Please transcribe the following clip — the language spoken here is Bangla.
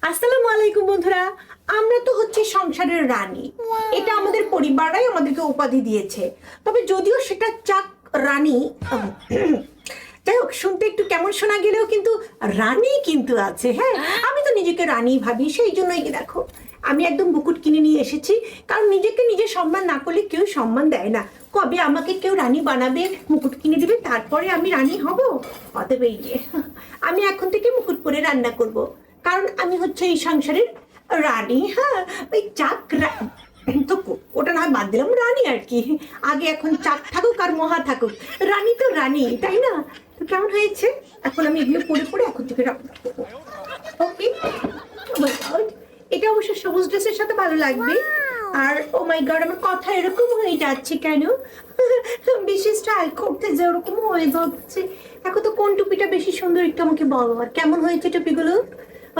আসসালামু আলাইকুম বন্ধুরা। আমরা তো হচ্ছে সংসারের রানী, এটা আমাদের পরিবাররাই আমাদেরকে উপাধি দিয়েছে। তবে যদিও সেটা চাক রানী, যাই হোক, শুনতে একটু কেমন শোনা গেলেও কিন্তু রানী কিন্তু আছে। হ্যাঁ, আমি তো নিজেকে রানী ভাবি, সেই জন্যই দেখো আমি একদম মুকুট কিনে নিয়ে এসেছি। কারণ নিজেকে নিজে সম্মান না করলে কেউ সম্মান দেয় না। কবে আমাকে কেউ রানী বানাবে, মুকুট কিনে দিবে, তারপরে আমি রানী হব? অতএব এই যে আমি এখন থেকে মুকুট পরে রান্না করব, কারণ আমি হচ্ছে এই সংসারের রানী। হ্যাঁ, ওই তো ওটা না হয় বাদ দিলাম, রানী আর কি। আগে এখন চাক থাকুক আর মহা থাকুক, রানী তো রানী, তাই না? তো কেমন হয়েছে? এখন আমি এগুলো পরে পরে এখন থেকে রান্না করবো। ওকে, এটা অবশ্য সবুজ ড্রেসের সাথে ভালো লাগবে। আর ও মাই গড, আমার কথা এরকম হয়ে যাচ্ছে কেন? বেশি স্টাইল করতে যে ওরকম হয়ে যাচ্ছে। এখন তো কোন টুপিটা বেশি সুন্দর, একটু আমাকে বলো। আর কেমন হয়েছে টুপিগুলো?